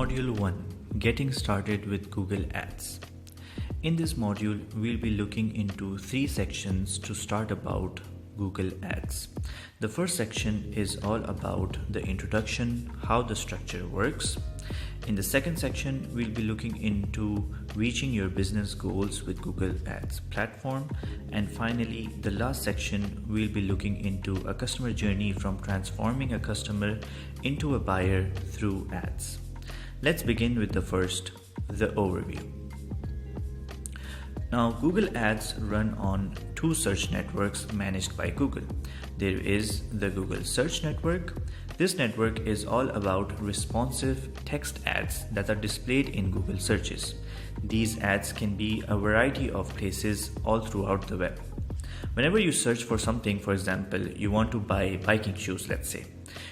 Module 1, Getting Started with Google Ads. In this module, we'll be looking into 3 sections to start about Google Ads. The first section is all about the introduction, how the structure works. In the second section, we'll be looking into reaching your business goals with Google Ads platform. And finally, the last section, we'll be looking into a customer journey from transforming a customer into a buyer through ads. Let's begin with the overview. Now, Google Ads run on 2 search networks managed by Google. There is the Google Search Network. This network is all about responsive text ads that are displayed in Google searches. These ads can be a variety of places all throughout the web. Whenever you search for something, for example, you want to buy biking shoes, let's say,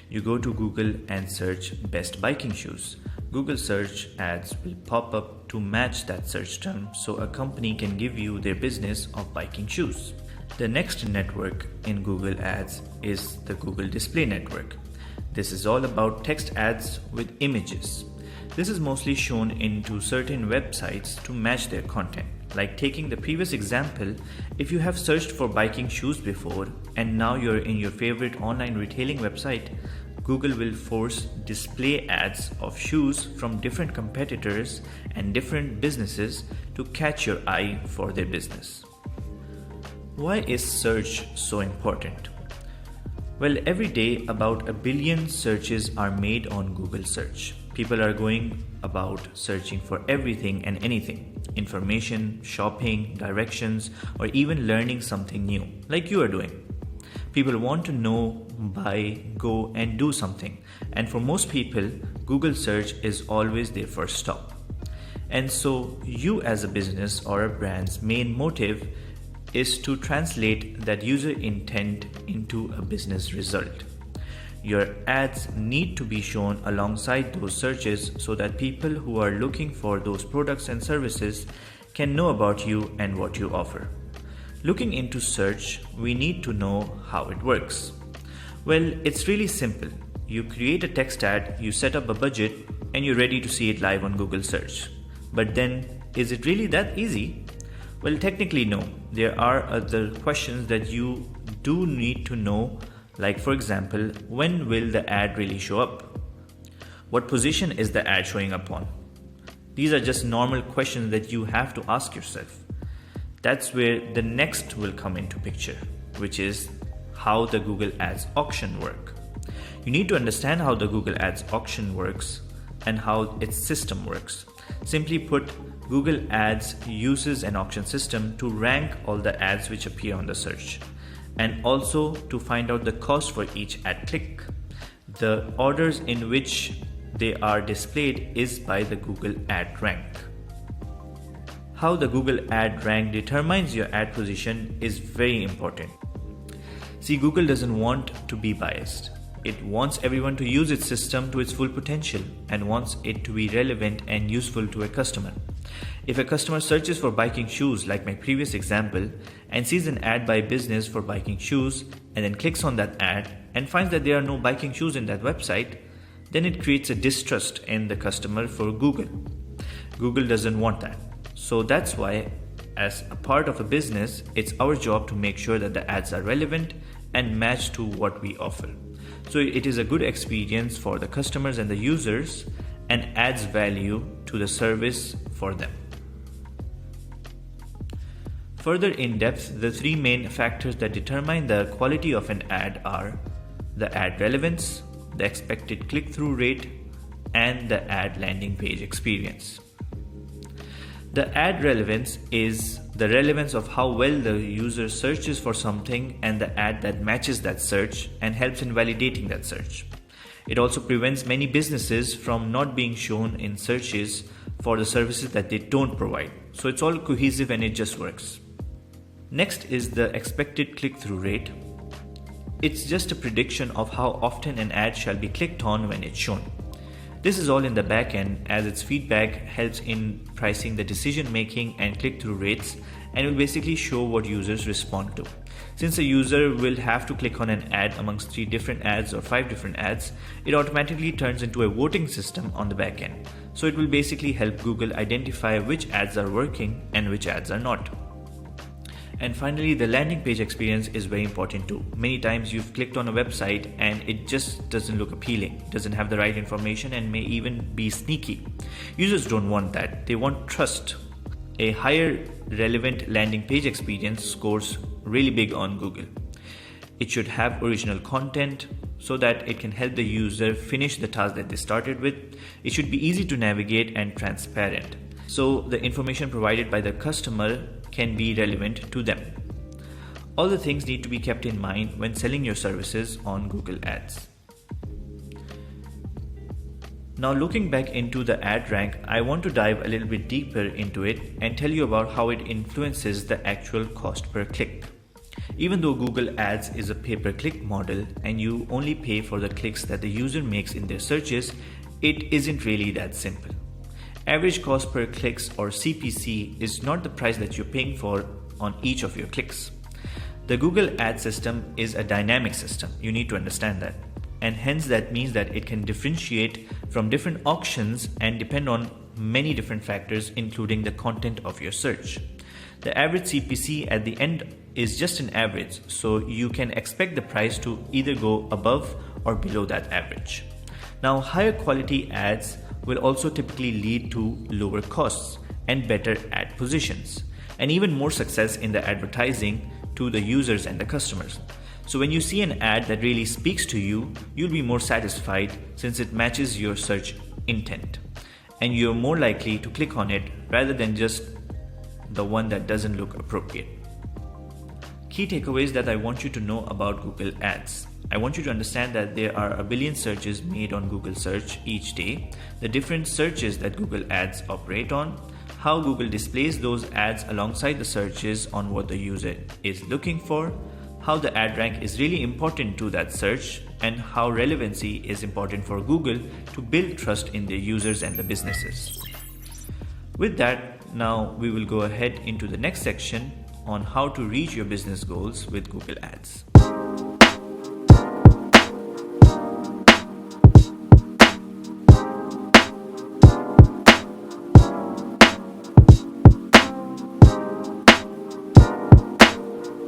you go to Google and search best biking shoes. Google search ads will pop up to match that search term so a company can give you their business of biking shoes. The next network in Google Ads is the Google Display Network. This is all about text ads with images. This is mostly shown into certain websites to match their content. Like taking the previous example, if you have searched for biking shoes before and now you're in your favorite online retailing website, Google will force display ads of shoes from different competitors and different businesses to catch your eye for their business. Why is search so important? Well, every day about 1 billion searches are made on Google search. People are going about searching for everything and anything: information, shopping, directions, or even learning something new, like you are doing. People want to know, buy, go, and do something. And for most people, Google search is always their first stop. And so you as a business or a brand's main motive is to translate that user intent into a business result. Your ads need to be shown alongside those searches so that people who are looking for those products and services can know about you and what you offer. Looking into search, we need to know how it works. Well, it's really simple. You create a text ad, you set up a budget, and you're ready to see it live on Google search. But then, is it really that easy? Well, technically no. There are other questions that you do need to know, like for example, when will the ad really show up? What position is the ad showing up on? These are just normal questions that you have to ask yourself. That's where the next will come into picture, which is how the Google Ads auction work. You need to understand how the Google Ads auction works and how its system works. Simply put, Google Ads uses an auction system to rank all the ads which appear on the search, and also to find out the cost for each ad click. The orders in which they are displayed is by the Google Ad Rank. How the Google Ad Rank determines your ad position is very important. See, Google doesn't want to be biased. It wants everyone to use its system to its full potential and wants it to be relevant and useful to a customer. If a customer searches for biking shoes, like my previous example, and sees an ad by a business for biking shoes and then clicks on that ad and finds that there are no biking shoes in that website, then it creates a distrust in the customer for Google. Google doesn't want that. So that's why, as a part of a business, it's our job to make sure that the ads are relevant and match to what we offer. So it is a good experience for the customers and the users and adds value to the service for them. Further in depth, the 3 main factors that determine the quality of an ad are the ad relevance, the expected click-through rate, and the ad landing page experience. The ad relevance is the relevance of how well the user searches for something and the ad that matches that search and helps in validating that search. It also prevents many businesses from not being shown in searches for the services that they don't provide. So it's all cohesive and it just works. Next is the expected click-through rate. It's just a prediction of how often an ad shall be clicked on when it's shown. This is all in the back end, as its feedback helps in pricing the decision making and click-through rates and will basically show what users respond to. Since a user will have to click on an ad amongst 3 different ads or 5 different ads, it automatically turns into a voting system on the back end. So it will basically help Google identify which ads are working and which ads are not. And finally, the landing page experience is very important too. Many times you've clicked on a website and it just doesn't look appealing, doesn't have the right information, and may even be sneaky. Users don't want that. They want trust. A higher relevant landing page experience scores really big on Google. It should have original content so that it can help the user finish the task that they started with. It should be easy to navigate and transparent, so the information provided by the customer can be relevant to them. All the things need to be kept in mind when selling your services on Google Ads. Now, looking back into the ad rank, I want to dive a little bit deeper into it and tell you about how it influences the actual cost per click. Even though Google Ads is a pay-per-click model and you only pay for the clicks that the user makes in their searches, it isn't really that simple. Average cost per clicks, or CPC, is not the price that you're paying for on each of your clicks. The Google Ad system is a dynamic system. You need to understand that. And hence that means that it can differentiate from different auctions and depend on many different factors, including the content of your search. The average CPC at the end is just an average, so you can expect the price to either go above or below that average. Now, higher quality ads will also typically lead to lower costs and better ad positions, and even more success in the advertising to the users and the customers. So when you see an ad that really speaks to you, you'll be more satisfied since it matches your search intent, and you're more likely to click on it rather than just the one that doesn't look appropriate. Key takeaways that I want you to know about Google Ads. I want you to understand that there are a billion searches made on Google Search each day, the different searches that Google Ads operate on, how Google displays those ads alongside the searches on what the user is looking for, how the ad rank is really important to that search, and how relevancy is important for Google to build trust in their users and the businesses. With that, now we will go ahead into the next section on how to reach your business goals with Google Ads.